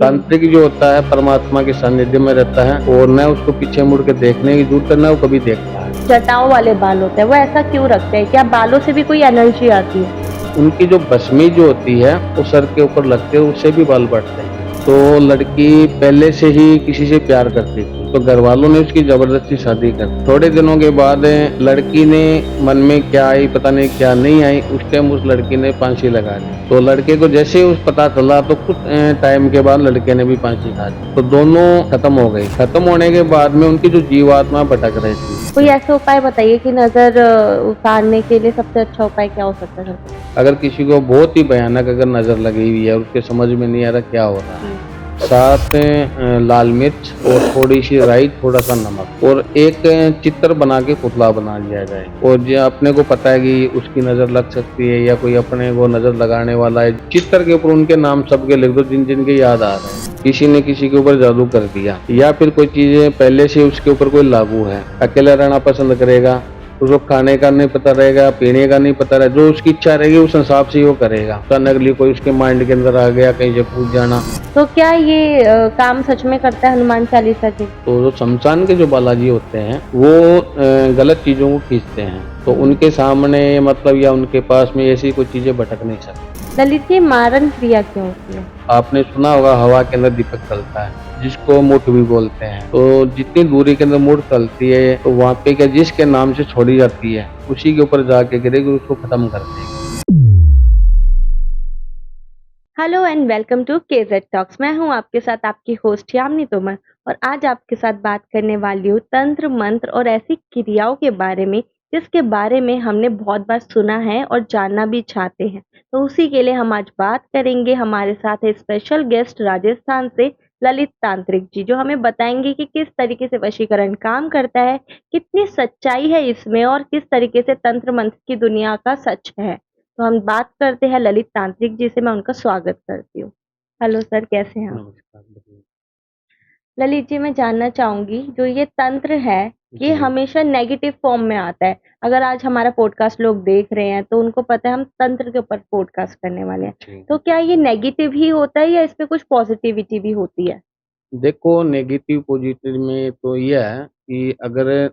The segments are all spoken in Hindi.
जी। तांत्रिक जो होता है परमात्मा के सानिध्य में रहता है और न उसको पीछे मुड़ के देखने की जरूरत है, न वो कभी देखता है। जटाओं वाले बाल होते हैं, वो ऐसा क्यों रखते हैं? क्या बालों से भी कोई एनर्जी आती है? उनकी जो भस्मी जो होती है वो सर के ऊपर लगते है, उससे भी बाल बढ़ते हैं। तो लड़की पहले से ही किसी से प्यार करती थी, तो घर वालों ने उसकी जबरदस्ती शादी कर दी। थोड़े दिनों के बाद लड़की ने मन में क्या आई पता नहीं, क्या नहीं आई, उस टाइम उस लड़की ने फांसी लगा ली। तो लड़के को जैसे ही उस पता चला तो कुछ टाइम के बाद लड़के ने भी फांसी खा ली। तो दोनों खत्म हो गई। खत्म होने के बाद में उनकी जो जीवात्मा भटक रही थी। कोई ऐसे उपाय बताइए कि नज़र उतारने के लिए सबसे अच्छा उपाय क्या हो सकता है घर पे? अगर किसी को बहुत ही भयानक अगर नजर लगी हुई है और उसके समझ में नहीं आ रहा क्या हो रहा है, जी। साथ लाल मिर्च और थोड़ी सी राई, थोड़ा सा नमक और एक चित्र बना के पुतला बना लिया जाए। और जो अपने को पता है कि उसकी नजर लग सकती है या कोई अपने को नजर लगाने वाला है, चित्र के ऊपर उनके नाम सबके लिख दो जिन जिन के याद आ रहे हैं। किसी ने किसी के ऊपर जादू कर दिया या फिर कोई चीजें पहले से उसके ऊपर कोई लागू है, अकेला रहना पसंद करेगा, उसको खाने का नहीं पता रहेगा, पीने का नहीं पता रहेगा, जो उसकी इच्छा रहेगी उस हिसाब से ही वो करेगा। अचानकली कोई उसके माइंड के अंदर आ गया कहीं से पूछ जाना। तो क्या ये काम सच में करता है हनुमान चालीसा जी? तो जो शमशान के जो बालाजी होते हैं वो गलत चीजों को खींचते हैं, तो हुँ। उनके सामने मतलब या उनके पास में ऐसी कोई चीजें भटक नहीं सकती। ललित जी, मारन क्रिया क्यों होती है? आपने सुना होगा हवा के अंदर दीपक चलता है जिसको मुठ भी बोलते हैं। तो जितनी दूरी के अंदर मुठ चलती है तो वहां पे क्या जिसके नाम से छोड़ी जाती है उसी के ऊपर जाके गिरेगी, उसको खत्म कर देगी। Hello and welcome to KZ talks. मैं हूं आपके साथ आपकी होस्ट यामिनी तोमर और आज आपके साथ बात करने वाली हूं तंत्र मंत्र और ऐसी क्रियाओं के बारे में जिसके बारे में हमने बहुत बार सुना है और जानना भी चाहते हैं। तो उसी के लिए हम आज बात करेंगे। हमारे साथ है स्पेशल गेस्ट राजस्थान से ललित तांत्रिक जी, जो हमें बताएंगे कि किस तरीके से वशीकरण काम करता है, कितनी सच्चाई है इसमें और किस तरीके से तंत्र मंत्र की दुनिया का सच है। तो हम बात करते हैं ललित तांत्रिक जी से। मैं उनका स्वागत करती हूँ। हेलो सर, कैसे हैं आप? नमस्कार, बताइए। ललित जी, मैं जानना चाहूँगी जो ये तंत्र है, ये जी। हमेशा नेगेटिव फॉर्म में आता है। अगर आज हमारा पॉडकास्ट लोग देख रहे हैं तो उनको पता है हम तंत्र के ऊपर पॉडकास्ट करने वाले हैं। जी। तो क्या ये नेगेटिव ही होता है या इसमें कुछ पॉजिटिविटी भी होती है? देखो नेगेटिव पॉजिटिव में तो यह है कि अगर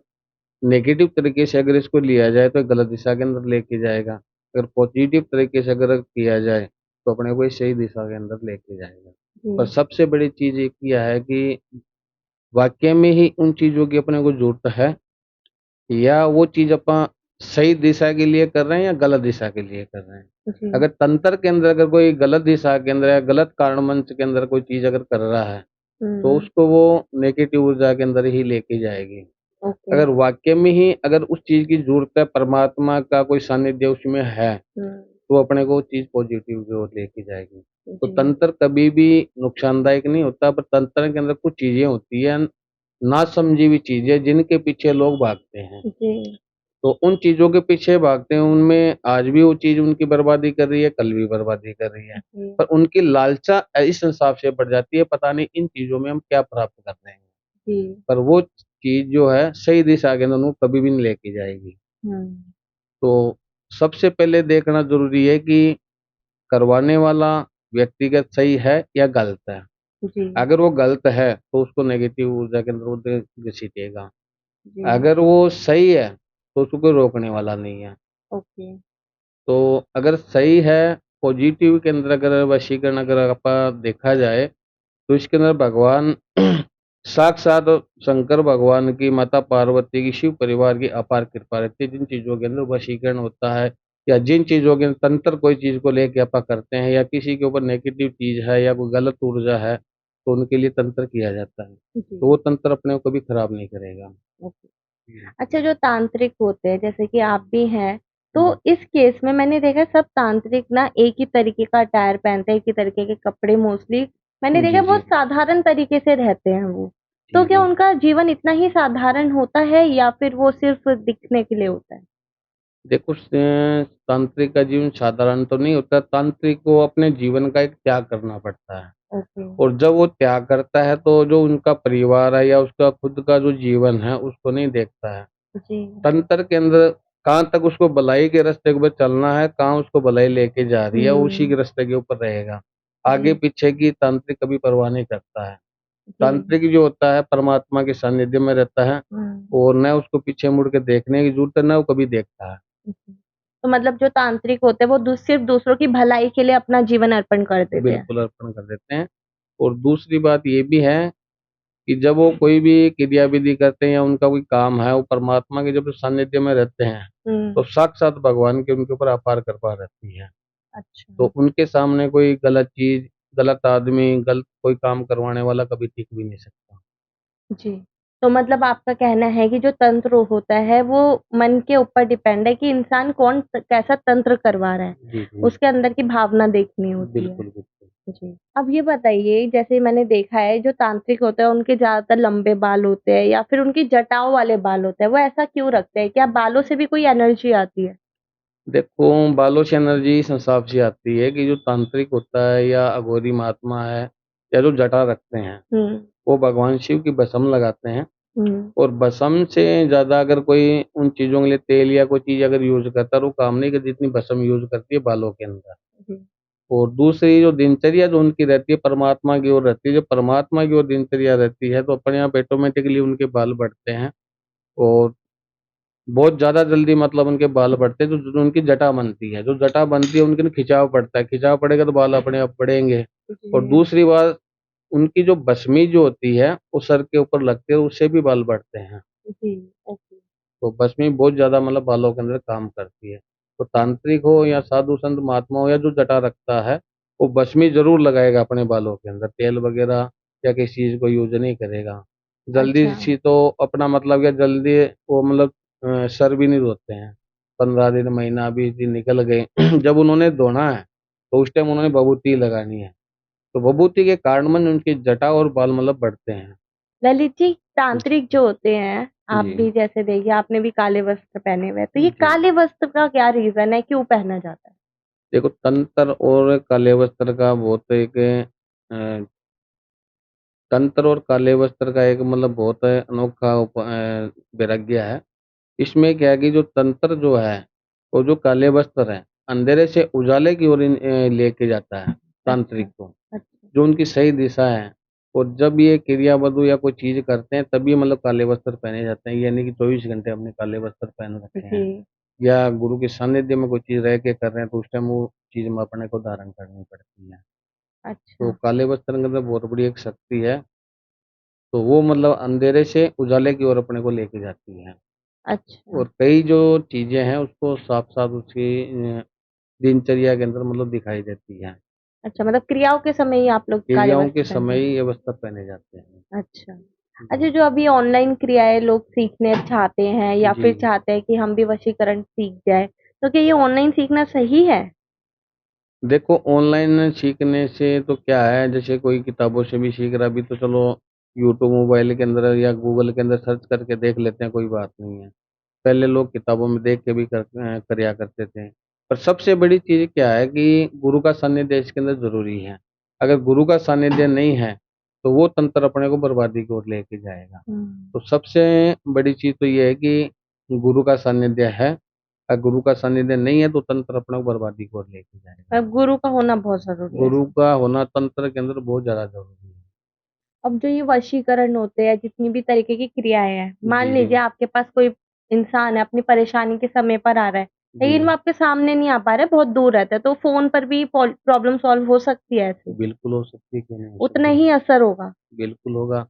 नेगेटिव तरीके से अगर इसको लिया जाए तो गलत दिशा के अंदर लेके जाएगा। अगर पॉजिटिव तरीके से अगर किया जाए तो अपने को ये सही दिशा के अंदर लेके जाएगा। पर जी। सबसे बड़ी चीज़ एक यह है कि वाक़ई में ही उन चीज़ों की अपने को ज़रूरत है या वो चीज़ अपन सही दिशा के लिए कर रहे हैं या गलत दिशा के लिए कर रहे हैं। जी। अगर तंत्र के अंदर अगर कोई गलत दिशा के अंदर या गलत कारण मंच के अंदर कोई चीज़ अगर कर रहा है, तो हुँ। उसको वो नेगेटिव ऊर्जा के अंदर ही लेके जाएगी। ओके। अगर वाक़ई में ही अगर उस चीज़ की ज़रूरत है, परमात्मा का कोई सानिध्य उसमें है, हुँ। तो अपने को वो चीज़ पॉज़िटिव की ओर लेके जाएगी। तो जी। तंत्र कभी भी नुकसानदायक नहीं होता, पर तंत्र के अंदर कुछ चीज़ें होती हैं, नासमझी हुई चीज़ें जिनके पीछे लोग भागते हैं। जी। तो उन चीज़ों के पीछे भागते हैं, उनमें आज भी वो चीज़ उनकी बर्बादी कर रही है, कल भी बर्बादी कर रही है। जी। पर उनकी लालसा इस हिसाब से बढ़ जाती है, पता नहीं इन चीज़ों में हम क्या प्राप्त कर रहे हैं। जी। पर वो चीज़ जो है सही दिशा के अंदर उनको कभी भी नहीं लेके जाएगी। हुँ। तो सबसे पहले देखना ज़रूरी है कि करवाने वाला व्यक्तिगत सही है या गलत है। जी। अगर वो गलत है, तो उसको नेगेटिव ऊर्जा के अंदर वो घसीटेगा। जी। अगर वो सही है, तो उसको कोई रोकने वाला नहीं है। ओके। तो अगर सही है, पॉज़िटिव के अंदर अगर वशीकरण अगर देखा जाए, तो इसके अंदर भगवान साक्षात शंकर भगवान की, माता पार्वती की, शिव परिवार की अपार कृपा रहती है। जिन चीज़ों के अंदर वशीकरण होता है या जिन चीज़ों के अंदर तंत्र कोई चीज़ को लेके करते हैं या किसी के ऊपर नेगेटिव चीज़ है या कोई गलत ऊर्जा है, तो उनके लिए तंत्र किया जाता है। तो जी। वो तंत्र अपने को कभी खराब नहीं करेगा। ओके। हुँ, अच्छा, जो तांत्रिक होते हैं जैसे कि आप भी हैं, तो हुँ। इस केस में मैंने देखा है सब तांत्रिक ना एक ही तरीके का अटायर पहनते हैं, एक ही तरीके के कपड़े मोस्टली मैंने देखा जी, है, बहुत जी। साधारण तरीके से रहते हैं वो। तो जी, क्या जी। उनका जीवन इतना ही साधारण होता है या फिर वो सिर्फ़ दिखने के लिए होता है? देखो तांत्रिक का जीवन साधारण तो नहीं होता, तांत्रिक को अपने जीवन का एक त्याग करना पड़ता है। ओके। और जब वो त्याग करता है तो जो उनका परिवार है या उसका खुद का जो जीवन है उसको नहीं देखता है। जी। तंत्र के अंदर कहाँ तक उसको भलाई के रास्ते के ऊपर चलना है, कहाँ उसको भलाई लेके जा रही है, उसी के हुँ। रास्ते के ऊपर रहेगा। आगे जी, पीछे की तांत्रिक कभी परवाह नहीं करता है। जी। तांत्रिक जो होता है परमात्मा के सानिध्य में रहता है हुँ। और न उसको पीछे मुड़ के देखने की ज़रूरत है, ना वो कभी देखता है। जी। तो मतलब जो तांत्रिक होते हैं वो सिर्फ़ दूसरों की भलाई के लिए अपना जीवन अर्पण कर देते हैं। बिल्कुल अर्पण कर देते हैं। और दूसरी बात ये भी है कि जब वो कोई भी क्रिया-विधि करते हैं या उनका कोई काम है, वो परमात्मा के जब सानिध्य में रहते हैं, तो हुँ। साक्षात भगवान की उनके ऊपर अपार कृपा रहती है। तो अच्छा। उनके सामने कोई गलत चीज़, गलत आदमी, गलत कोई काम करवाने वाला कभी टिक भी नहीं सकता। जी। तो मतलब आपका कहना है कि जो तंत्र होता है वो मन के ऊपर डिपेंड है कि इंसान कैसा तंत्र करवा रहा है। जी, जी। उसके अंदर की भावना देखनी होती है। बिल्कुल, बिल्कुल। जी। अब ये बताइए जैसे मैंने देखा है जो तांत्रिक होते हैं उनके ज़्यादातर लंबे बाल होते हैं या फिर उनकी जटाओं वाले बाल होते हैं, वो ऐसा क्यों रखते हैं? क्या बालों से भी कोई एनर्जी आती है? देखो, बालों से एनर्जी इस हिसाब से आती है कि जो तांत्रिक होता है या अघोरी महात्मा है या जो जटा रखते हैं, हुँ। वो भगवान शिव की भस्म लगाते हैं। हुँ। और भस्म से ज़्यादा अगर कोई उन चीज़ों के लिए तेल या कोई चीज़ अगर यूज़ करता है, तो वो काम नहीं करती जितनी भस्म यूज़ करती है बालों के अंदर। जी। और दूसरी जो दिनचर्या जो उनकी रहती है परमात्मा की ओर रहती है, जो परमात्मा की ओर दिनचर्या रहती है, तो अपने आप ऑटोमेटिकली उनके बाल बढ़ते हैं और बहुत ज़्यादा जल्दी मतलब उनके बाल बढ़ते हैं, जो जो उनकी जटा बनती है। जो जटा बनती है उनके ना खिंचाव पड़ता है, खिंचाव पड़ेगा तो बाल अपने आप बढ़ेंगे। और जी। दूसरी बात उनकी जो बसमी जो होती है, वो सर के ऊपर लगती है, उससे भी बाल बढ़ते हैं। जी, ओके। तो बसमी बहुत ज़्यादा मतलब बालों के अंदर काम करती है। तो तांत्रिक हो या साधु संत महात्मा हो या जो जटा रखता है, वो बसमी ज़रूर लगाएगा अपने बालों के अंदर, तेल वगैरह या किसी चीज़ को यूज़ नहीं करेगा। जल्दी अच्छा। सी तो अपना मतलब क्या जल्दी वो मतलब सर भी नहीं धोते हैं। 15 दिन, महीना, 20 दिन निकल गए, जब उन्होंने धोना है, तो उस टाइम उन्होंने विभूति लगानी है। तो विभूति के कारण में उनकी जटा और बाल मतलब बढ़ते हैं। ललित जी, तांत्रिक जो होते हैं, आप जी, भी जैसे देखिए आपने भी काले वस्त्र पहने हुए हैं, तो ये जी। काले वस्त्र का क्या रीज़न है, क्यों पहना जाता है? देखो तंत्र और काले वस्त्र का बहुत एक अ, तंत्र और काले वस्त्र का एक मतलब बहुत अनोखा वैराग्य है। इसमें क्या है कि जो तंत्र जो है और जो काले वस्त्र है, अंधेरे से उजाले की ओर लेके जाता है अच्छा, तांत्रिक को, अच्छा, जो उनकी सही दिशा है। और जब ये क्रियावधु या कोई चीज़ करते हैं तभी मतलब काले वस्त्र पहने जाते हैं, ये नहीं कि 24 घंटे हमने काले वस्त्र पहन रखे हैं। जी, या गुरु के सानिध्य में कोई चीज़ रह के कर रहे हैं तो उस टाइम वो चीज़ में अपने को धारण करनी पड़ती है। तो अच्छा, काले वस्त्र के अंदर बहुत बड़ी एक शक्ति है, तो वो मतलब अंधेरे से उजाले की ओर अपने को लेके जाती है। अच्छा, और कई जो चीज़ें हैं उसको साफ-साफ उसकी दिनचर्या के अंदर मतलब दिखाई देती हैं। अच्छा मतलब क्रियाओं के समय ही आप लोग काले क्रियाओं के वस्त्र पहनते समय हैं? ही ये वस्त्र पहने जाते हैं। अच्छा। अच्छा, जी। जो अभी ऑनलाइन क्रियाएँ लोग सीखने चाहते हैं या जी, फिर जी। चाहते हैं कि हम भी वशीकरण सीख जाएँ, तो क्या ये ऑनलाइन सीखना सही है? देखो ऑनलाइन सीखने से तो क्या है जैसे कोई किताबों से भी सीख रहा है अभी तो चलो यूट्यूब मोबाइल के अंदर या गूगल के अंदर सर्च करके देख लेते हैं कोई बात नहीं है। पहले लोग किताबों में देख के भी करा करते थे। पर सबसे बड़ी चीज़ क्या है कि गुरु का सानिध्य इसके अंदर ज़रूरी है। अगर गुरु का सानिध्य नहीं है, तो वो तंत्र अपने को बर्बादी की ओर लेके जाएगा। हुँ। तो सबसे बड़ी चीज़ तो ये है कि गुरु का सानिध्य है, गुरु का सानिध्य नहीं है तो तंत्र अपने को बर्बादी की ओर लेके जाएगा। गुरु का होना बहुत ज़रूरी है गुरु इसमें। का होना तंत्र के अंदर बहुत ज़्यादा ज़रूरी है। अब जो ये वशीकरण होते हैं, जितनी भी तरीके की क्रियाएँ हैं, मान जी, लीजिए जी। आपके पास कोई इंसान है, अपनी परेशानी के समय पर आ रहा है, लेकिन वो जी, आपके सामने नहीं आ पा रहा है, बहुत दूर रहता है, तो फ़ोन पर भी प्रॉब्लम सॉल्व हो सकती है ऐसे? बिल्कुल हो सकती है, क्यों नहीं हो उतना सकती। ही असर होगा? बिल्कुल होगा।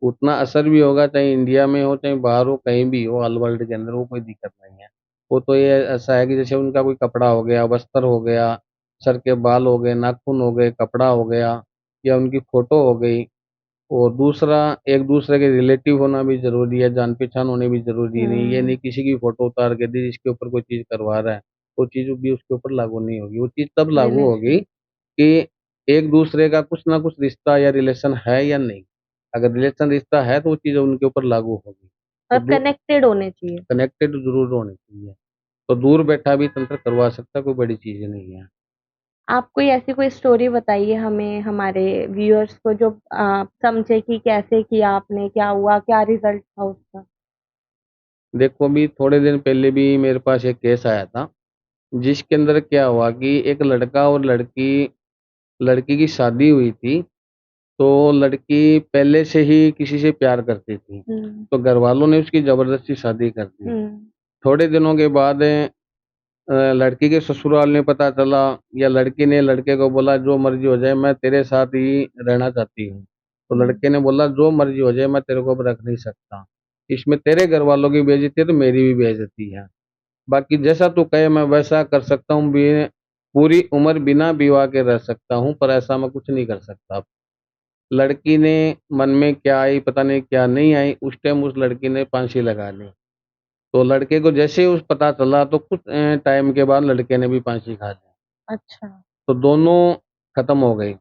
उतना असर भी होगा चाहे इंडिया में हो, चाहे बाहर हो, कहीं भी हो ऑल वर्ल्ड के अंदर वो कोई दिक्कत नहीं है। वो तो ये ऐसा है कि जैसे उनका कोई कपड़ा हो गया, वस्त्र हो गया, सर के बाल हो गए, नाखून हो गए, कपड़ा हो गया या उनकी फ़ोटो हो गई और दूसरा एक-दूसरे के रिलेटिव होना भी ज़रूरी है, जान-पहचान होनी भी ज़रूरी नहीं है। ये नहीं हुँ, किसी की फ़ोटो उतार के दी, जिसके ऊपर कोई चीज़ करवा रहा है, वो चीज़ भी उसके ऊपर लागू नहीं होगी। वो चीज़ तब लागू होगी रिलेशन कि एक-दूसरे का कुछ ना कुछ रिश्ता या रिलेशन है या नहीं। अगर रिलेशन रिश्ता है, तो वो चीज़ उनके ऊपर लागू होगी। तो और कनेक्टेड होने चाहिए। कनेक्टेड ज़रूर होनी चाहिए। तो दूर बैठा भी तंत्र करवा सकता है, कोई बड़ी चीज़ नहीं है। आप कोई ऐसी कोई स्टोरी बताइए हमें, हमारे व्यूअर्स को जो समझे कि कैसे किया आपने, क्या हुआ, क्या रिज़ल्ट था उसका? देखो अभी थोड़े दिन पहले भी मेरे पास एक केस आया था, जिसके अंदर क्या हुआ कि एक लड़का और लड़की लड़की की शादी हुई थी, तो लड़की पहले से ही किसी से प्यार करती थी, तो घर वालों ने उसकी ज़बरदस्ती शादी कर दी। थोड़े दिनों के बाद लड़की के ससुराल में पता चला, या लड़की ने लड़के को बोला जो मर्ज़ी हो जाए, मैं तेरे साथ ही रहना चाहती हूँ। तो लड़के ने बोला जो मर्ज़ी हो जाए, मैं तेरे को अब रख नहीं सकता। इसमें तेरे घर वालों की बेइज़्ज़ती है तो मेरी भी बेइज़्ज़ती है। बाकी जैसा तू कहे मैं वैसा कर सकता हूँ, पूरी उम्र बिना विवाह के रह सकता हूँ, पर ऐसा मैं कुछ नहीं कर सकता। लड़की ने मन में क्या आई पता नहीं, क्या नहीं आई, उस टाइम उस लड़की ने फांसी लगा ली। तो लड़के को जैसे ही उस पता चला, तो कुछ टाइम के बाद लड़के ने भी फांसी खा ली। अच्छा। तो दोनों खत्म हो गई।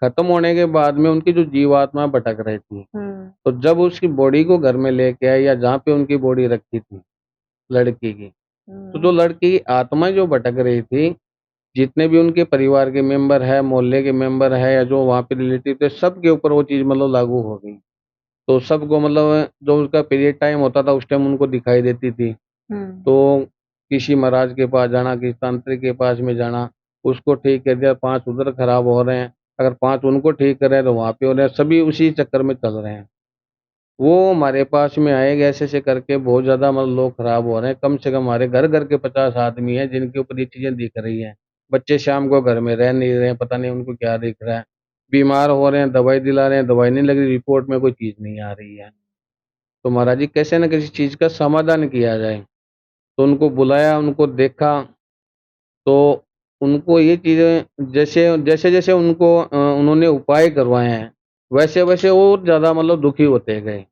खत्म होने के बाद में उनकी जो जीवात्मा भटक रही थी, तो जब उसकी बॉडी को घर में लेके आए, या जहाँ पे उनकी बॉडी रखी थी लड़की की, तो जो लड़की की आत्मा जो भटक रही थी, जितने भी उनके परिवार के मेंबर है, मोहल्ले के मेंबर है, या जो वहाँ पे रिलेटिव थे, सबके ऊपर वो चीज़ मतलब लागू हो गई। तो सबको मतलब जो उसका पीरियड टाइम होता था, उस टाइम उनको दिखाई देती थी। तो किसी महाराज के पास जाना, किसी तांत्रिक के पास में जाना, उसको ठीक कर दिया, 5 उधर खराब हो रहे हैं, अगर 5 उनको ठीक कर रहे हैं, तो वहाँ पे हो रहे हैं, सभी उसी चक्कर में चल रहे हैं। वो हमारे पास में आए, ऐसे-ऐसे करके बहुत ज़्यादा मतलब लोग खराब हो रहे हैं। कम से कम हमारे घर-घर के 50 आदमी हैं, जिनके ऊपर ये चीज़ें दिख रही हैं। बच्चे शाम को घर में रह नहीं रहे हैं, पता नहीं उनको क्या दिख रहा है। बीमार हो रहे हैं, दवाई दिला रहे हैं, दवाई नहीं लग रही, रिपोर्ट में कोई चीज़ नहीं आ रही है। तो महाराज जी कैसे न किसी चीज़ का समाधान किया जाए। तो उनको बुलाया, उनको देखा, तो उनको ये चीज़ें जैसे-जैसे उनको उन्होंने उपाय करवाए हैं, वैसे-वैसे वो ज़्यादा मतलब दुखी होते गए।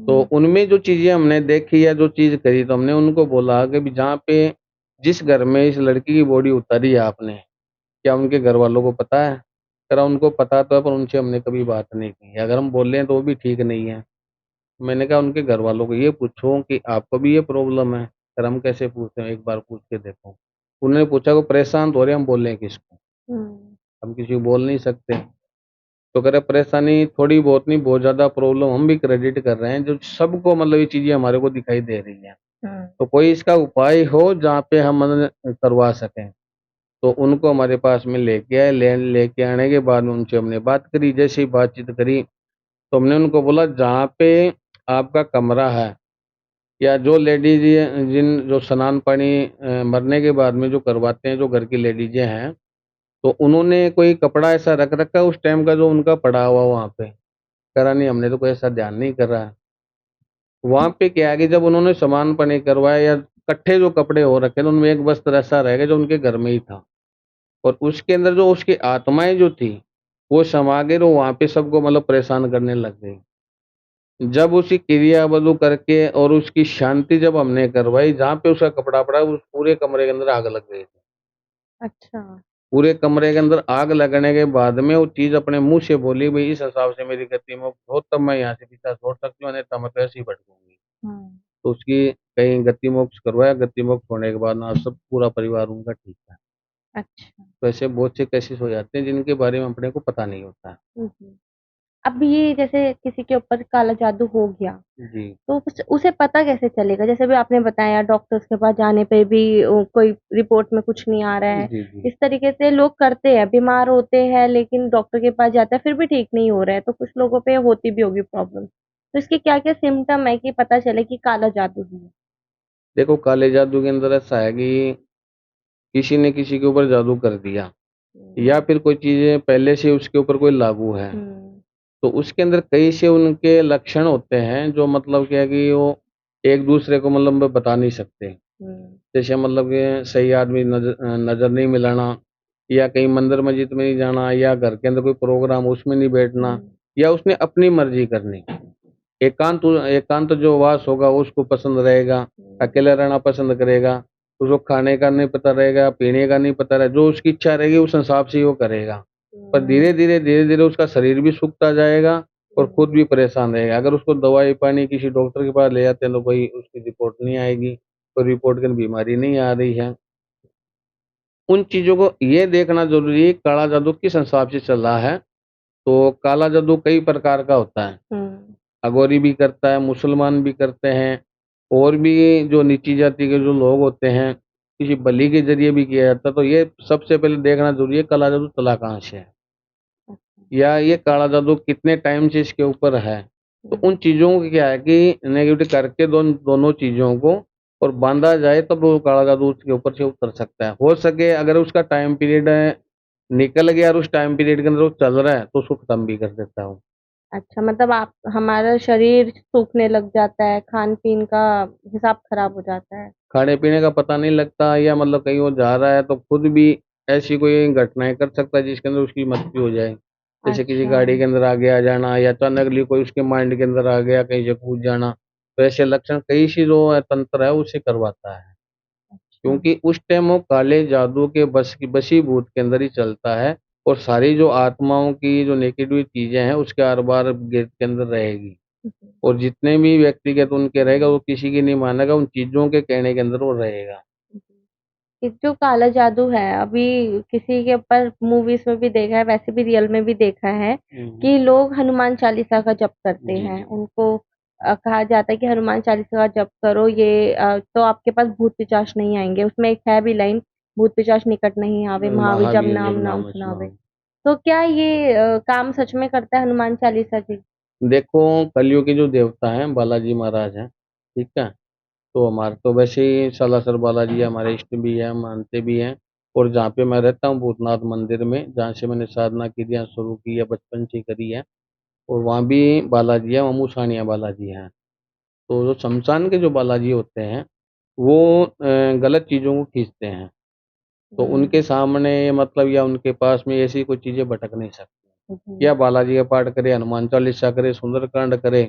तो उनमें जो चीज़ें हमने देखी या जो चीज़ करी, तो हमने उनको बोला कि भी जहाँ पे जिस घर में इस लड़की की बॉडी उतारी है आपने, क्या उनके घर वालों को पता है? कह रहा उनको पता तो है, पर उनसे हमने कभी बात नहीं की। अगर हम बोल रहे हैं तो वो भी ठीक नहीं है। मैंने कहा उनके घर वालों को ये पूछो कि आपको भी ये प्रॉब्लम है? कह रहा हम कैसे पूछते हैं, एक बार पूछ के देखो। उन्होंने पूछा वो परेशान तो हो रहे हैं, हम बोलें किसको? हम किसी को बोल नहीं सकते। तो कह रहे परेशानी थोड़ी बहुत नहीं, बहुत ज़्यादा प्रॉब्लम हम भी क्रेडिट कर रहे हैं, जो सबको मतलब ये चीज़ें हमारे को दिखाई दे रही हैं। तो कोई इसका उपाय हो जहाँ पे हम मतलब करवा सकें। तो उनको हमारे पास में लेके आए, लेके आने के बाद में उनसे हमने बात करी, जैसे ही बातचीत करी, तो हमने उनको बोला जहाँ पे आपका कमरा है, या जो लेडीज़ जिन जो स्नान पानी मरने के बाद में जो करवाते हैं, जो घर की लेडीज़ें हैं, तो उन्होंने कोई कपड़ा ऐसा रख रखा है उस टाइम का जो उनका पड़ा हुआ वहाँ पे? करा नहीं, हमने तो कोई ऐसा ध्यान नहीं करा है। वहाँ पे क्या है कि जब उन्होंने सामान पने करवाया, या इकट्ठे जो कपड़े हो रखे थे, उनमें एक वस्त्र ऐसा रह गया जो उनके घर में ही था, और उसके अंदर जो उसकी आत्माएँ जो थी, वो समा गई, और वहाँ पे सबको मतलब परेशान करने लग गई। जब उसकी क्रिया बधू करके और उसकी शांति जब हमने करवाई, जहाँ पे उसका कपड़ा पड़ा, उस पूरे कमरे के अंदर आग लग गई थी। अच्छा। पूरे कमरे के अंदर आग लगने के बाद में वो चीज़ अपने मुँह से बोली, भई इस हिसाब से मेरी गति मोक्ष हो तब मैं यहाँ से पीछा छोड़ सकती हूँ, अन्यथा मैं तो ऐसे ही भटकूँगी। तो उसकी कहीं गति मोक्ष करवाया, गति मोक्ष होने के बाद ना सब पूरा परिवार उनका ठीक है। अच्छा। तो ऐसे बहुत से केसेस हो जाते हैं जिनके बारे में अपने को पता नहीं होता है। अब ये जैसे किसी के ऊपर काला जादू हो गया, जी। तो उसे पता कैसे चलेगा? जैसे अभी आपने बताया डॉक्टर्स के पास जाने पे भी कोई रिपोर्ट में कुछ नहीं आ रहा है। जी, जी। इस तरीके से लोग करते हैं, बीमार होते हैं लेकिन डॉक्टर के पास जाते हैं फिर भी ठीक नहीं हो रहा है, तो कुछ लोगों पे होती भी होगी प्रॉब्लम। तो इसके क्या-क्या सिम्पटम है कि पता चले कि काला जादू ही है? देखो काले जादू के अंदर ऐसा है कि किसी ने किसी के ऊपर जादू कर दिया, या फिर कोई चीज़ें पहले से उसके ऊपर कोई लागू है। तो उसके अंदर कई से उनके लक्षण होते हैं, जो मतलब क्या है कि वो एक दूसरे को मतलब बता नहीं सकते। जैसे मतलब कि सही आदमी नज़र नहीं मिलाना, या कहीं मंदिर मस्जिद में नहीं जाना, या घर के अंदर कोई प्रोग्राम हो उसमें नहीं बैठना, या उसने अपनी मर्ज़ी करनी। एकांत जो वास होगा वो उसको पसंद रहेगा, अकेला रहना पसंद करेगा, उसको खाने का नहीं पता रहेगा, पीने का नहीं पता रहेगा, जो उसकी इच्छा रहेगी उस हिसाब से ही वो करेगा। पर धीरे-धीरे उसका शरीर भी सूखता जाएगा, और खुद भी परेशान रहेगा। अगर उसको दवाई-पानी किसी डॉक्टर के पास ले जाते हैं तो कोई उसकी रिपोर्ट नहीं आएगी, कोई रिपोर्ट के अंदर बीमारी नहीं आ रही है। उन चीज़ों को ये देखना ज़रूरी है, काला जादू किस हिसाब से चल रहा है। तो काला जादू कई प्रकार का होता है। अघोरी भी करता है, मुसलमान भी करते हैं, और भी जो नीची जाति के जो लोग होते हैं, किसी बलि के जरिए भी किया जाता है। तो ये सबसे पहले देखना जरूरी है काला जादू चला कहाँ से है, या ये काला जादू कितने टाइम से इसके ऊपर है। तो उन चीजों को क्या है कि नेगेटिव करके दोनों चीजों को और बांधा जाए तब वो काला जादू उसके ऊपर से उतर सकता है। हो सके अगर उसका टाइम पीरियड निकल गया और उस टाइम पीरियड के अंदर वो चल रहा है तो उसको खत्म भी कर देता हूँ। अच्छा, मतलब आप हमारा शरीर सूखने लग जाता है, खान-पीन का हिसाब खराब हो जाता है। खाने पीने का पता नहीं लगता, या मतलब कहीं वो जा रहा है तो खुद भी ऐसी कोई घटनाएं कर सकता है जिसके अंदर उसकी मृत्यु हो जाए। जैसे किसी अच्छा। गाड़ी के अंदर आगे आ जाना, या अचानकली कोई उसके माइंड के अंदर आ गया कहीं से कूद जाना। तो ऐसे लक्षण कई सी जो है तंत्र है उसे करवाता है, अच्छा। क्योंकि उस टाइम वो काले जादू के बस की बसीभूत के अंदर ही चलता है। और सारी जो आत्माओं की जो नेगेटिव चीजें हैं उसके हर बार गेट के अंदर रहेगी। जी। और जितने भी व्यक्तिगत उनके रहेगा वो किसी की नहीं मानेगा, उन चीजों के कहने के अंदर वो रहेगा। ये जो काला जादू है, अभी किसी के ऊपर मूवीज में भी देखा है, वैसे भी रियल में भी देखा है कि लोग हनुमान चालीसा का जप करते जी हैं। जी। उनको कहा जाता है कि हनुमान चालीसा का जप करो, ये तो आपके पास भूत पिशाच नहीं आएंगे। उसमें एक है भी लाइन, भूत पिशाच निकट नहीं आवे, महावीर जब महावीर नाम जब नाम नाम सुनावे। सुनाओ। तो क्या ये काम सच में करता है हनुमान चालीसा जी? देखो, कलयुग के जो देवता हैं बालाजी महाराज हैं, ठीक है। तो हमारे तो वैसे ही सालासर बालाजी हमारे इष्ट भी हैं, मानते भी हैं। और जहाँ पे मैं रहता हूँ भूतनाथ मंदिर में, जहाँ से मैंने साधना की शुरू की है, बचपन से करी है। और वहाँ भी बालाजी है, वहाँ मूसानिया बालाजी हैं। तो जो शमशान के जो बालाजी होते हैं वो गलत चीजों को खींचते हैं। तो उनके सामने मतलब या उनके पास में ऐसी कोई चीजें भटक नहीं सकती। या बालाजी का पाठ करे, हनुमान चालीसा करे, सुंदरकांड करे,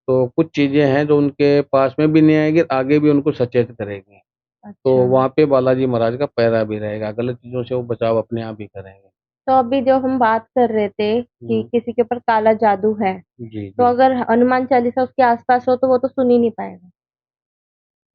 तो कुछ चीजें हैं जो उनके पास में भी नहीं आएगी, आगे भी उनको सचेत करेगी। तो अच्छा। वहाँ पे बालाजी महाराज का पहरा भी रहेगा, गलत चीजों से वो बचाव अपने आप ही करेंगे। तो अभी जो हम बात कर रहे थे कि हम्म, किसी के ऊपर काला जादू है, जी तो जी। अगर हनुमान चालीसा उसके आसपास हो तो वो तो सुन ही नहीं पाएगा।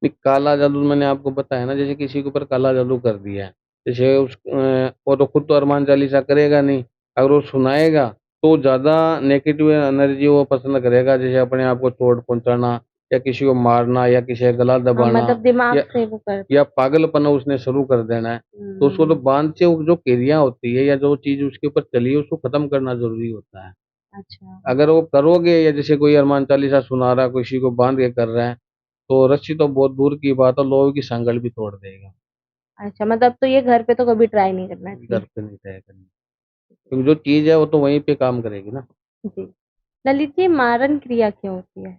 नहीं, काला जादू मैंने आपको बताया ना, जैसे किसी के ऊपर काला जादू कर दिया है, जैसे वो तो खुद तो हनुमान चालीसा करेगा नहीं। अगर वो सुनाएगा तो ज्यादा नेगेटिव एनर्जी वो पसंद करेगा, जैसे अपने आप को चोट पहुंचाना, या किसी को मारना, या किसी का गला हाँ, दबाना, मतलब दिमाग या से वो कर। या पागलपना उसने शुरू कर देना है। तो उसको तो हम्म। बांध से वो जो क्रिया होती है या जो चीज उसके ऊपर चली है उसको खत्म करना जरूरी होता है। अच्छा। अगर वो करोगे, या जैसे कोई हनुमान चालीसा सुना रहा है, किसी को बांध के कर रहा है, तो रस्सी तो बहुत दूर की बात है, लोगों की संगल भी तोड़ देगा। अच्छा, मतलब तो ये घर पे तो कभी ट्राई नहीं करना घर चाहिए। पे नहीं तय करनी, क्योंकि जो चीज है वो तो वहीं पे काम करेगी ना। जी। ललित जी, मारन क्रिया क्या होती है?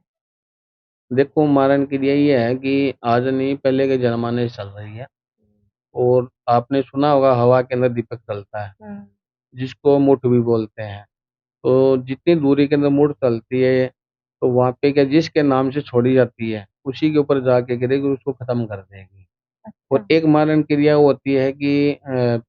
देखो, मारन की लिए ये है कि आज नहीं, पहले के जमाने से चल रही है। और आपने सुना होगा हवा के अंदर दीपक चलता है, हम्म। जिसको मुठ भी बोलते हैं। तो जितनी दूरी के अंदर मुठ चलती है, तो वहां पे क्या जिसके नाम से छोड़ी जाती है उसी के ऊपर जाके गिरेगी, उसको खत्म कर देगी। अच्छा। और एक मारन क्रिया वो होती है कि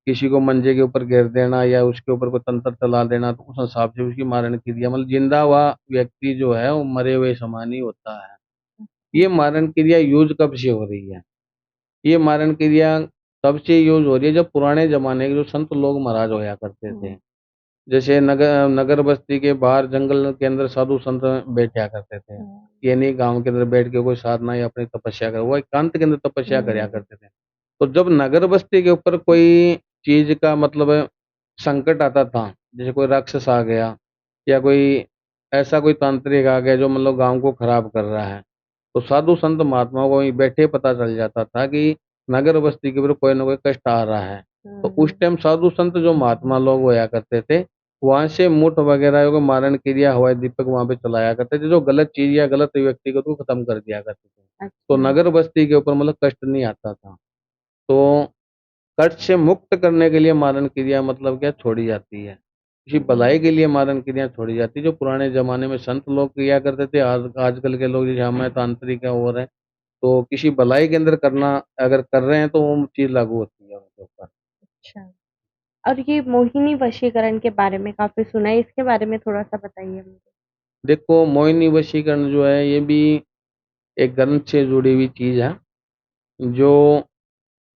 किसी को मंजे के ऊपर घेर देना, या उसके ऊपर कोई तंत्र चला देना, तो उस हिसाब से उसकी मारन क्रिया, मतलब जिंदा हुआ व्यक्ति जो है वो मरे हुए समान ही होता है। ये मारन क्रिया यूज कब से हो रही है? ये मारन क्रिया तब से यूज हो रही है जब पुराने जमाने के जो संत लोग महाराज होया करते थे। हम्म। जैसे नगर नगर बस्ती के बाहर जंगल के अंदर साधु संत बैठा करते थे। हम्म। ये नहीं गांव के अंदर बैठ के कोई साधना या अपनी तपस्या कर, वो एकांत के अंदर तपस्या करया हम्म। करते थे। तो जब नगर बस्ती के ऊपर कोई चीज का मतलब संकट आता था, जैसे कोई राक्षस आ गया, या कोई ऐसा कोई तांत्रिक आ गया जो मतलब गांव को खराब कर रहा है, तो साधु संत महात्माओं को वहीं बैठे पता चल जाता था कि नगर बस्ती के ऊपर कोई ना कोई कष्ट आ रहा है। तो उस टाइम साधु संत जो महात्मा लोग होया करते थे, वहां से मुठ वगैरह को मारण क्रिया हवाई दीपक वहां पे चलाया करते थे, जो गलत चीज या गलत व्यक्ति को तो खत्म कर दिया करते थे। तो अच्छा। नगर बस्ती के ऊपर मतलब कष्ट नहीं आता था। तो कष्ट से मुक्त करने के लिए मारण क्रिया मतलब क्या छोड़ी जाती है, किसी भलाई हम्म। के लिए मारण क्रिया छोड़ी जाती है, जो पुराने जमाने में संत लोग किया करते थे। आज आजकल के लोग जैसे हमें तांत्रिक है और है, तो किसी भलाई के अंदर करना अगर कर रहे हैं तो वो चीज लागू होती है उनके ऊपर। अच्छा। और ये मोहिनी वशीकरण के बारे में काफी सुना है, इसके बारे में थोड़ा सा बताइए मुझे। देखो, मोहिनी वशीकरण जो है ये भी एक ग्रंथ से जुड़ी हुई चीज है, जो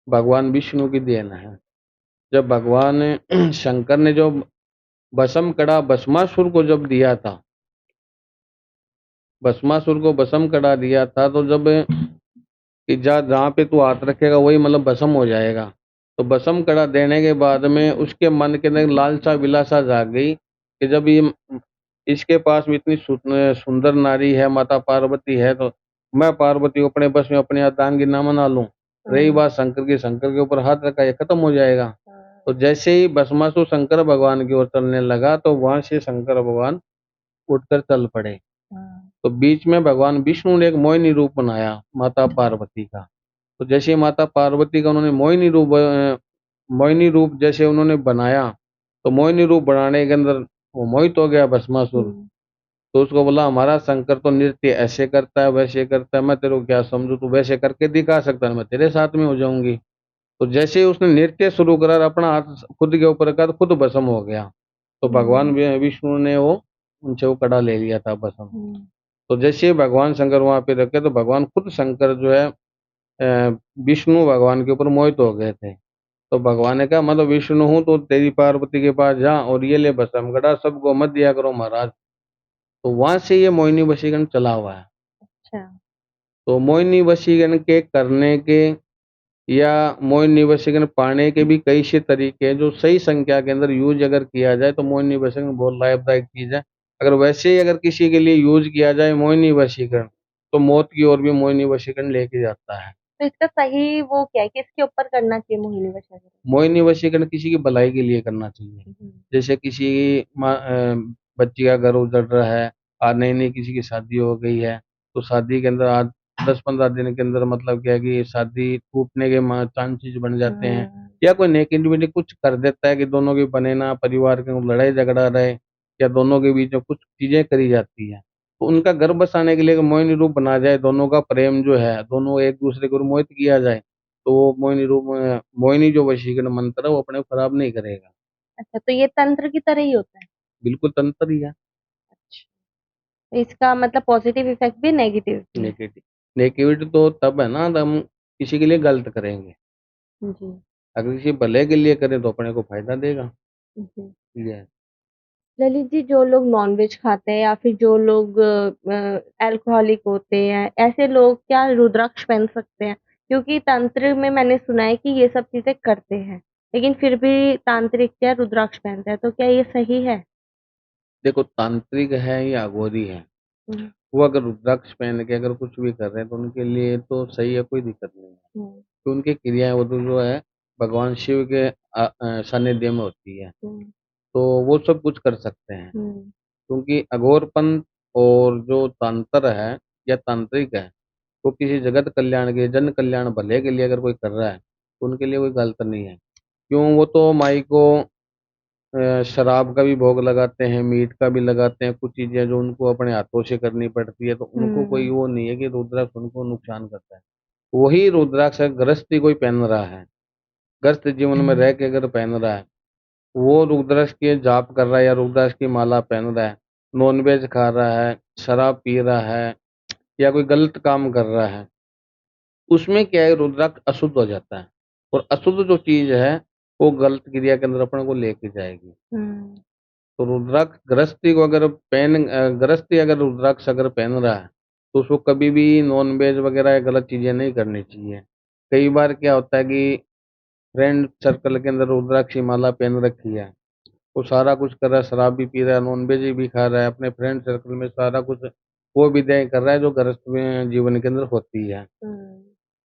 भगवान विष्णु की देन है। जब भगवान शंकर ने जो भस्म कड़ा भस्मासुर को जब दिया था, भस्मासुर को भस्म कड़ा दिया था, तो जब कि जहाँ पे तू हाथ रखेगा वही मतलब भस्म हो जाएगा। तो भस्म कड़ा देने के बाद में उसके मन के अंदर लालसा विलासा जाग गई कि जब ये इसके पास में इतनी सुंदर नारी है, माता पार्वती है, तो मैं पार्वती को अपने बस में अपनी अर्धांगिनी बना लूं। रही बात शंकर की, शंकर के ऊपर हाथ रखा, ये खत्म हो जाएगा। तो जैसे ही भस्मासुर शंकर भगवान की ओर चलने लगा तो वहां से शंकर भगवान उठकर चल पड़े। तो बीच में भगवान विष्णु ने एक मोहिनी रूप बनाया माता पार्वती का। तो जैसे माता पार्वती का उन्होंने मोहिनी रूप जैसे उन्होंने बनाया, तो मोहिनी रूप बनाने के अंदर वो मोहित हो गया भस्मासुर। तो उसको बोला हमारा शंकर तो नृत्य ऐसे करता है वैसे करता है, मैं तेरे को क्या समझू, तू वैसे करके दिखा सकता है, मैं तेरे साथ में हो जाऊंगी। तो जैसे ही उसने नृत्य शुरू करा और अपना हाथ खुद के ऊपर रखा तो खुद भस्म हो गया। तो भगवान विष्णु ने वो उनसे वो कड़ा ले लिया था भस्म। तो जैसे ही भगवान शंकर वहां पे रखे तो भगवान खुद शंकर जो है विष्णु भगवान के ऊपर मोहित हो गए थे। तो भगवान ने कहा मतलब विष्णु हूँ तो तेरी पार्वती के पास जा और ये ले भस्म कड़ा, सबको मत दिया करो महाराज। तो वहां से ये मोहिनी वशीकरण चला हुआ है। अच्छा। तो मोहिनी वशीकरण के करने के या मोहिनी वशीकरण पाने के भी कई से तरीके हैं, जो सही संख्या के अंदर यूज अगर किया जाए तो मोहिनी वशीकरण बहुत लाभदायक चीज है। अगर वैसे ही अगर किसी के लिए यूज किया जाए मोहिनी वशीकरण, तो मौत की ओर भी मोहिनी वशीकरण लेके जाता है। तो इसका सही वो क्या है, किसके ऊपर करना चाहिए मोहिनी वशीकरण? मोहिनी वशीकरण किसी की भलाई के लिए करना चाहिए। जैसे किसी बच्ची का घर उजड़ रहा है, आज नई नई किसी की शादी हो गई है, तो शादी के अंदर आज 10-15 दिन के अंदर मतलब क्या है कि शादी टूटने के चांसेस बन जाते हैं। या कोई नेक इंडिविजुअल कुछ कर देता है कि दोनों के बने ना, परिवार के लड़ाई झगड़ा रहे, या दोनों के बीच में कुछ चीजें करी जाती है, तो उनका घर बसाने के लिए अगर मोहिनी रूप बना जाए, दोनों का प्रेम जो है, दोनों एक दूसरे को मोहित किया जाए, तो वो मोहिनी रूप में मोहिनी जो वशीकरण मंत्र है वो अपने को खराब नहीं करेगा। अच्छा, तो ये तंत्र की तरह ही होता है? बिल्कुल तंत्र ही है। अच्छा, तो इसका मतलब पॉजिटिव इफेक्ट भी नेगेटिव भी है? नेगेटिव नेगेटिव तो तब है ना जब हम किसी के लिए गलत करेंगे। जी। अगर किसी भले के लिए करें तो अपने को फायदा देगा। जी। ये ललित जी, जो लोग नॉनवेज खाते हैं या फिर जो लोग अल्कोहलिक होते हैं, ऐसे लोग क्या रुद्राक्ष पहन सकते हैं? क्योंकि तंत्र में मैंने सुना है कि ये सब चीजें करते हैं, लेकिन फिर भी तांत्रिक क्या रुद्राक्ष पहनते हैं, तो क्या ये सही है? देखो तांत्रिक है या अघोरी है, वो अगर रुद्राक्ष पहन के अगर कुछ भी कर रहे हैं तो उनके लिए तो सही है, कोई दिक्कत नहीं है। तो उनकी क्रियाएं वो तो जो है भगवान शिव के सानिध्य में होती है, तो वो सब कुछ कर सकते हैं। क्योंकि अघोरपंथ और जो तंत्र है या तांत्रिक है, वो किसी जगत कल्याण के जन कल्याण भले के लिए अगर कोई कर रहा है तो उनके लिए कोई गलत नहीं है। क्यों, वो तो माई को शराब का भी भोग लगाते हैं, मीट का भी लगाते हैं, कुछ चीजें जो उनको अपने हाथों से करनी पड़ती है, तो उनको कोई वो नहीं है कि रुद्राक्ष उनको नुकसान करता है। वही रुद्राक्ष गृहस्थी कोई पहन रहा है, गृहस्थ जीवन में रह के अगर पहन रहा है, वो रुद्राक्ष के जाप कर रहा है या रुद्राक्ष की माला पहन रहा है, नॉनवेज खा रहा है, शराब पी रहा है, या कोई गलत काम कर रहा है, उसमें क्या है रुद्राक्ष अशुद्ध हो जाता है। और अशुद्ध जो चीज है वो गलत क्रिया के अंदर अपने को लेके जाएगी। तो रुद्राक्ष गृहस्थी को अगर गृहस्थी अगर रुद्राक्ष अगर पहन रहा है तो उसको कभी भी नॉनवेज वगैरह या गलत चीजें नहीं करनी चाहिए। कई बार क्या होता है कि फ्रेंड सर्कल के अंदर रुद्राक्ष की माला पहन रखी है, वो सारा कुछ कर रहा है, शराब भी पी रहा है, नॉनवेज भी खा रहा है, अपने फ्रेंड सर्कल में सारा कुछ वो विद्याएं कर रहा है जो गृहस्थ में जीवन के अंदर होती है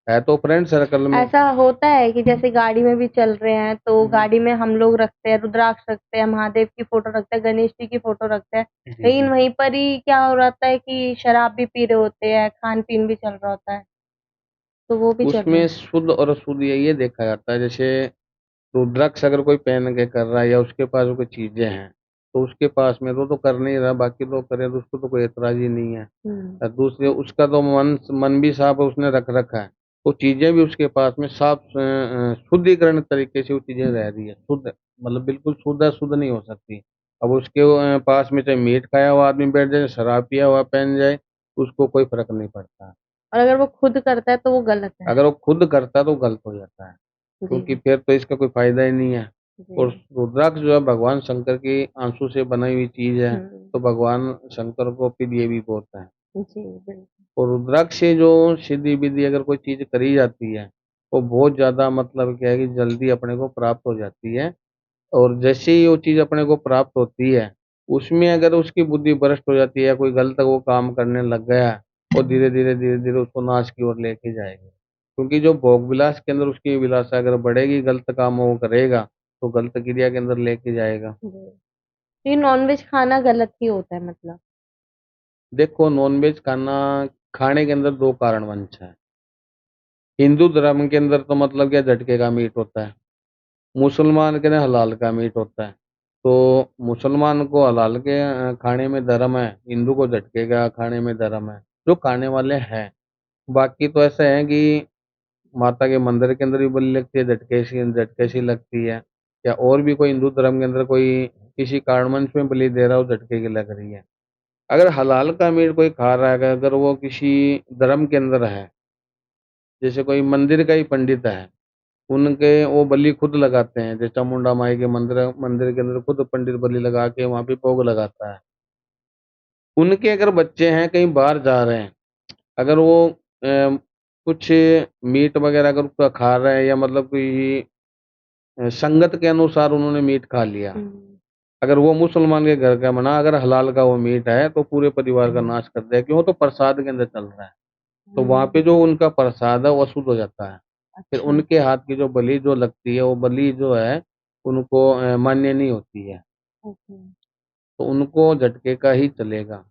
तो फ्रेंड सर्कल में ऐसा होता है कि जैसे गाड़ी में भी चल रहे हैं तो गाड़ी में हम लोग रखते हैं रुद्राक्ष, रखते हैं महादेव की फोटो, रखते हैं गणेश जी की फोटो, रखते हैं, लेकिन वहीं पर ही क्या हो रहा है कि शराब भी पी रहे होते हैं, खान पीन भी चल रहा होता है, तो वो भी चल रहा उसमें है। शुद्ध और अशुद्ध ये देखा जाता है। जैसे रुद्राक्ष अगर कोई पहन के कर रहा है या उसके पास कोई चीजें हैं तो उसके पास में तो कर नहीं रहा, बाकी लोग करे तो उसको तो कोई एतराज ही नहीं है। और दूसरे उसका तो मन मन भी साफ है, उसने रख रखा है, वो चीजें भी उसके पास में साफ शुद्धिकरण तरीके से वो चीजें रह रही है, शुद्ध मतलब बिल्कुल शुद्ध अशुद्ध नहीं हो सकती। अब उसके पास में चाहे मीट खाया हुआ आदमी बैठ जाए, शराब पिया हुआ पहन जाए, उसको कोई फर्क नहीं पड़ता। और अगर वो खुद करता है तो वो गलत है? अगर वो खुद करता है तो गलत हो जाता है, क्योंकि फिर तो इसका कोई फायदा ही नहीं है। और रुद्राक्ष जो है भगवान शंकर की आंसू से बनाई हुई चीज है, तो भगवान शंकर को फिर ये भी बोलता है। जी बिल्कुल। और रुद्राक्ष से जो सिद्धि विधि अगर कोई चीज करी जाती है, वो बहुत ज्यादा मतलब क्या है कि जल्दी अपने को प्राप्त हो जाती है। और जैसे ही वो चीज अपने को प्राप्त होती है, उसमें अगर उसकी बुद्धि भ्रष्ट हो जाती है या कोई गलत वो काम करने लग गया, और धीरे धीरे उसको नाश की ओर लेके जाएगी। क्योंकि जो भोग विलास के अंदर उसकी विलासा अगर बढ़ेगी, गलत काम वो करेगा, तो गलत क्रिया के अंदर लेके जाएगा। जी। ये नॉनवेज खाना गलत ही होता है मतलब। देखो, नॉनवेज खाना खाने के अंदर दो कारण वंश है। हिंदू धर्म के अंदर तो मतलब क्या, झटके का मीट होता है। मुसलमान के ना हलाल का मीट होता है। तो मुसलमान को हलाल के खाने में धर्म है, हिंदू को झटके का खाने में धर्म है, जो खाने वाले हैं। बाकी तो ऐसा है कि माता के मंदिर के अंदर भी बलि लगती है, झटके सी लगती है। या और भी कोई हिंदू धर्म के अंदर कोई किसी कारणवंश में बलि दे रहा हो, झटके की लग रही है। अगर हलाल का मीट कोई खा रहा है, अगर वो किसी धर्म के अंदर है, जैसे कोई मंदिर का ही पंडित है, उनके वो बलि खुद लगाते हैं, जैसे चामुंडा माई के मंदिर मंदिर के अंदर खुद पंडित बलि लगा के वहां पे भोग लगाता है। उनके अगर बच्चे हैं कहीं बाहर जा रहे हैं, अगर वो कुछ मीट वगैरह अगर उसका खा रहे हैं, या मतलब कोई संगत के अनुसार उन्होंने मीट खा लिया, हम्म। अगर वो मुसलमान के घर का बना अगर हलाल का वो मीट है, तो पूरे परिवार का नाश कर दिया, क्यों? तो प्रसाद के अंदर चल रहा है। तो वहां पे जो उनका प्रसाद है वो अशुद्ध हो जाता है। फिर अच्छा। उनके हाथ की जो बलि जो लगती है, वो बलि जो है उनको मान्य नहीं होती है। ओके। तो उनको झटके का ही चलेगा।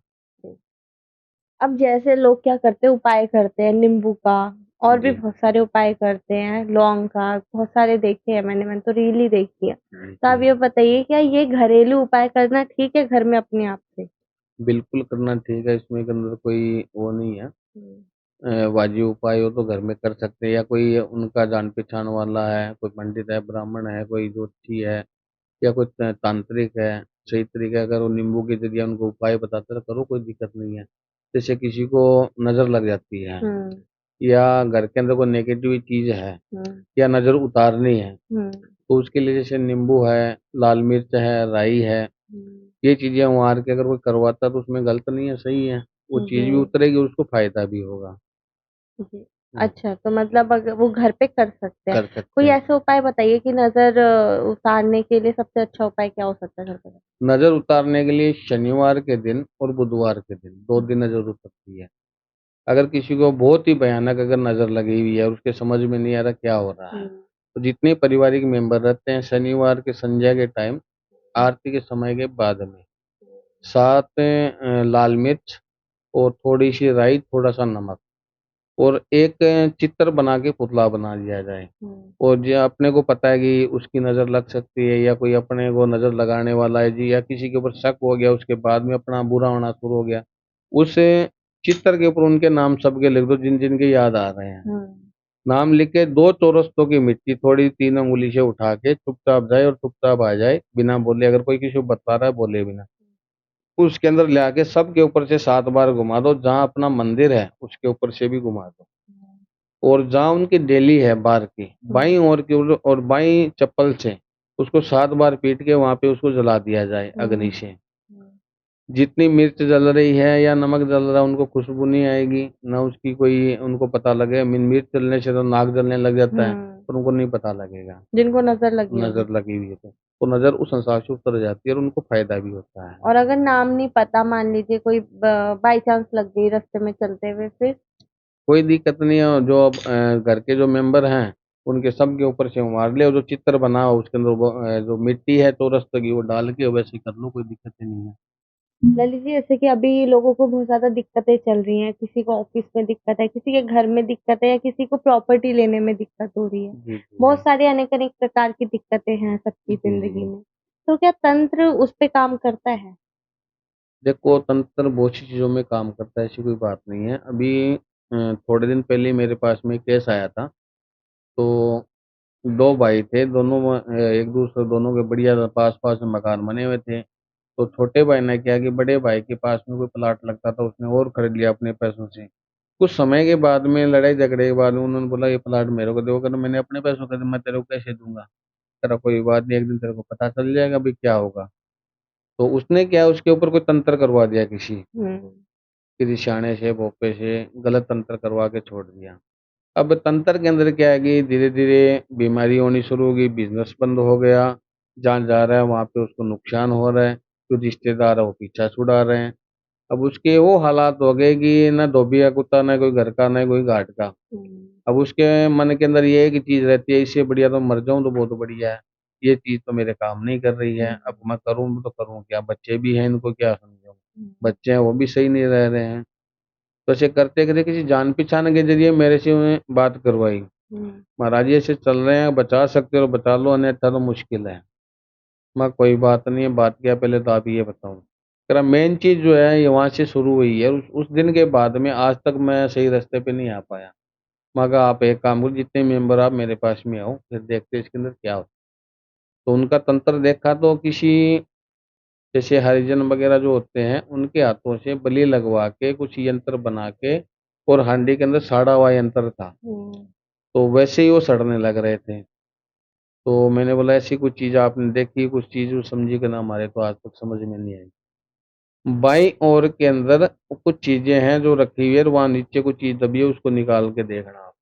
अब जैसे लोग क्या करते हैं, उपाय करते हैं नींबू का, और भी जी बहुत सारे उपाय करते हैं, लौंग का, बहुत सारे देखे हैं मैंने तो रील ही देखी है। जी तो आप जी। ये बताइए, क्या ये घरेलू उपाय करना ठीक है घर में अपने आप से? बिल्कुल करना ठीक है, इसमें के अंदर कोई वो नहीं है। हम्म। वाजिब उपाय हो तो घर में कर सकते हैं, या कोई उनका जान पहचान वाला है, कोई पंडित है, ब्राह्मण है, कोई ज्योतिषी है, या कोई तांत्रिक है, सही तरीके अगर वो नींबू के जरिए उनको उपाय बताते रहे, करो, कोई दिक्कत नहीं है। जैसे किसी को नजर लग जाती है, हम्म। या घर के अंदर कोई नेगेटिव चीज है, हम्म। या नजर उतारनी है, हम्म। तो उसके लिए जैसे नींबू है, लाल मिर्च है, राई है, हम्म। ये चीजें उतार के अगर कोई करवाता है तो उसमें गलत नहीं है, सही है। वो जी। चीज भी उतरेगी, उसको फायदा भी होगा। जी। हम्म, अच्छा, तो मतलब अगर वो घर पे कर सकते हैं। कर सकते कोई हैं। ऐसा उपाय बताइए कि नजर उतारने के लिए सबसे अच्छा उपाय क्या हो सकता है घर पे? नजर उतारने के लिए शनिवार के दिन और बुधवार के दिन, दो दिन नजर उतर सकती है। अगर किसी को बहुत ही भयानक अगर नजर लगी हुई है और उसके समझ में नहीं आ रहा क्या हो रहा है, हम्म। तो जितने पारिवारिक मेंबर रहते हैं, शनिवार के संध्या के टाइम, आरती के समय के बाद में, साथ लाल मिर्च और थोड़ी सी राई, थोड़ा सा नमक, और एक चित्र बना के पुतला बना लिया जाए। हम्म। और जो अपने को पता है कि उसकी नज़र लग सकती है, या कोई अपने को नज़र लगाने वाला है जी, या किसी के ऊपर शक हो गया, उसके बाद में अपना बुरा होना शुरू हो गया, उस चित्र के ऊपर उनके नाम सबके लिख दो, जिन जिन के याद आ रहे हैं। हम्म। नाम लिख के दो चौरस्तों की मिट्टी थोड़ी 3 अंगुली से उठा के चुपचाप जाए और चुपचाप आ जाए, बिना बोले। अगर कोई किसी को बता रहा है, बोले बिना, उसके अंदर ले आके सबके ऊपर से 7 बार घुमा दो। जहाँ अपना मंदिर है उसके ऊपर से भी घुमा दो। और जहाँ उनकी डेली है बार की, बाईं ओर की और बाईं चप्पल से उसको 7 बार पीट के वहां पे उसको जला दिया जाए अग्नि हम्म। से। जितनी मिर्च जल रही है या नमक जल रहा है, उनको खुशबू नहीं आएगी, ना उसकी कोई उनको पता लगे। मिर्च जलने से तो नाक जलने लग जाता है, हम्म। पर उनको नहीं पता लगेगा। जिनको नजर लगी होगी। नजर लगी हुई है तो नजर उस संसार से उतर जाती है और उनको फायदा भी होता है। और अगर नाम नहीं पता, मान लीजिए कोई बाई चांस लग गई रास्ते में चलते हुए, फिर? कोई दिक्कत नहीं है। जो अब घर के जो मेंबर हैं, उनके सब के ऊपर से मार ले, और जो चित्र बना हो उसके अंदर जो मिट्टी है चौरस की, वो डाल के वैसे ही कर लो, कोई दिक्कत ही नहीं है। ललित जी, जैसे कि अभी लोगों को बहुत ज्यादा दिक्कतें चल रही हैं, किसी को ऑफिस में दिक्कत है, किसी के घर में दिक्कत है, या किसी को प्रॉपर्टी लेने में दिक्कत हो रही है। जी जी बहुत जी। सारे अनेक अनेक प्रकार की दिक्कतें हैं सबकी जी जिंदगी जी। में। तो क्या तंत्र उस पे काम करता है? देखो, तंत्र बहुत सी चीज़ों में काम करता है, ऐसी कोई बात नहीं है। अभी थोड़े दिन पहले मेरे पास में केस आया था। तो दो भाई थे, दोनों एक दूसरे, दोनों के बढ़िया पास पास में मकान बने हुए थे। तो छोटे भाई ने क्या कि बड़े भाई के पास में कोई प्लाट लगता था, उसने और खरीद लिया अपने पैसों से। कुछ समय के बाद में, लड़ाई झगड़े के बाद में, उन्होंने बोला ये प्लाट मेरे को दो। कहना मैंने अपने पैसों का, मैं तेरे को कैसे दूंगा? तेरा कोई बात नहीं, एक दिन तेरे को पता चल जाएगा भाई क्या होगा। तो उसने क्या, उसके ऊपर कोई तंत्र करवा दिया किसी। हम्म। किसी शाणे से भोपे से गलत तंत्र करवा के छोड़ दिया। अब तंत्र के अंदर क्या है कि धीरे धीरे बीमारी होनी शुरू होगी, बिजनेस बंद हो गया, जहाँ जा रहा है वहां पे उसको नुकसान हो रहा है, जो रिश्तेदार है वो पीछा छुड़ा रहे हैं। अब उसके वो हालात हो गए कि ना धोबी का कुत्ता, ना कोई घर का, ना कोई घाट का। अब उसके मन के अंदर ये एक चीज रहती है, इससे बढ़िया तो मर जाऊं तो बहुत बढ़िया है। ये चीज तो मेरे काम नहीं कर रही है, अब मैं करूँ तो करूँ क्या, बच्चे भी हैं, इनको क्या समझाऊं, बच्चे हैं वो भी सही नहीं रह रहे हैं। तो ऐसे करते करते किसी जान पहचान के जरिए मेरे से उन्हें बात करवाई, महाराज ये ऐसे चल रहे हैं, बचा सकते हो बचा लो, अन्यथा तो मुश्किल है। मैं कोई बात नहीं है, बात क्या पहले तो आप ये बताऊं। तेरा मेन चीज जो है ये वहां से शुरू हुई है, उस दिन के बाद में आज तक मैं सही रास्ते पे नहीं आ पाया। मैं कहा आप एक काम करो, जितने मेंबर आप मेरे पास में आओ, फिर देखते हैं इसके अंदर क्या होता है। तो उनका तंत्र देखा तो किसी जैसे हरिजन वगैरह जो होते हैं उनके हाथों से बलि लगवा के कुछ यंत्र बना के, और हांडी के अंदर साड़ा हुआ यंत्र था, तो वैसे ही वो सड़ने लग रहे थे। तो मैंने बोला ऐसी कुछ चीज आपने देखी, कुछ चीज समझी कि ना, हमारे तो आज तक समझ में नहीं आई। बाई और के अंदर कुछ चीजें हैं जो रखी हुई है, वहां नीचे कुछ चीज दबी है, उसको निकाल के देखना आप।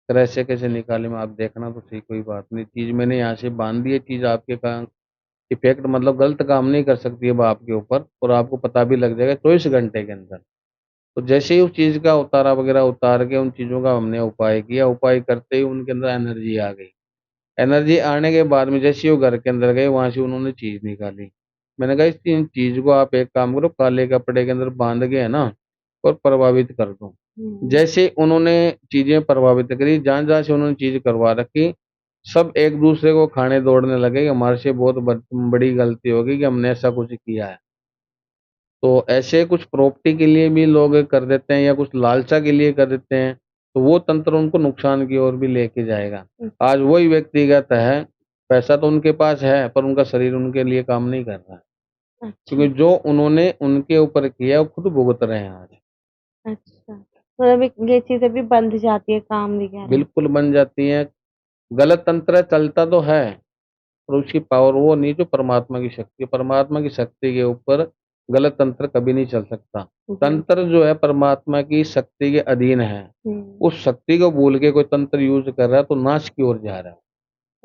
फिर ऐसे कैसे निकाले में आप देखना तो सही, कोई बात नहीं, चीज मैंने यहाँ से बांध दी है, चीज आपके काम इफेक्ट मतलब गलत काम नहीं कर सकती है अब आपके ऊपर, और आपको पता भी लग जाएगा 24 घंटे के अंदर। तो जैसे ही उस चीज का उतारा वगैरह उतार के उन चीजों का हमने उपाय किया, उपाय करते ही उनके अंदर एनर्जी आ गई। एनर्जी आने के बाद में जैसे ही वो घर के अंदर गए, वहां से उन्होंने चीज निकाली। मैंने कहा इस तीन चीज को आप एक काम करो, काले कपड़े के अंदर बांध के है ना, और प्रभावित कर दो। जैसे उन्होंने चीजें प्रभावित करी, जहां जहां से उन्होंने चीज करवा रखी, सब एक दूसरे को खाने दौड़ने लगे कि हमारे से बहुत बड़ी गलती होगी कि हमने ऐसा कुछ किया है। तो ऐसे कुछ प्रॉपर्टी के लिए भी लोग कर देते हैं, या कुछ लालचा के लिए कर देते हैं, तो वो तंत्र उनको नुकसान की ओर भी लेके जाएगा। आज वही व्यक्तिगत है, पैसा तो उनके पास है पर उनका शरीर उनके लिए काम नहीं कर रहा है, अच्छा। क्योंकि जो उन्होंने उनके ऊपर किया वो खुद भुगत रहे हैं आज। अच्छा, मतलब ये चीजें भी बंध जाती है काम वगैरह। बिल्कुल बन जाती हैं। गलत तंत्र चलता तो है, और उसकी पावर वो नहीं जो परमात्मा की शक्ति है। परमात्मा की शक्ति के ऊपर गलत तंत्र कभी नहीं चल सकता। तंत्र जो है परमात्मा की शक्ति के अधीन है, उस शक्ति को भूल के कोई तंत्र यूज कर रहा है तो नाश की ओर जा रहा है।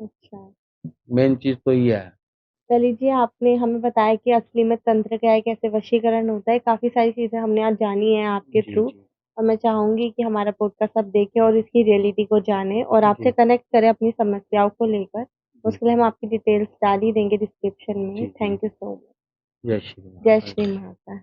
अच्छा। मेन चीज तो ये है। चलिए जी, आपने हमें बताया कि असली में तंत्र क्या है, कैसे वशीकरण होता है, काफ़ी सारी चीज़ें हमने आज जानी हैं आपके जी थ्रू। जी और मैं चाहूँगी कि हमारा पॉडकास्ट सब देखें और इसकी रियलिटी को जानें और आपसे जी कनेक्ट करें अपनी समस्याओं को लेकर। जी उसके लिए हम आपकी डिटेल्स डाल ही देंगे डिस्क्रिप्शन में। जी जी। Thank you so much. जय श्री जय राम। श्री माता।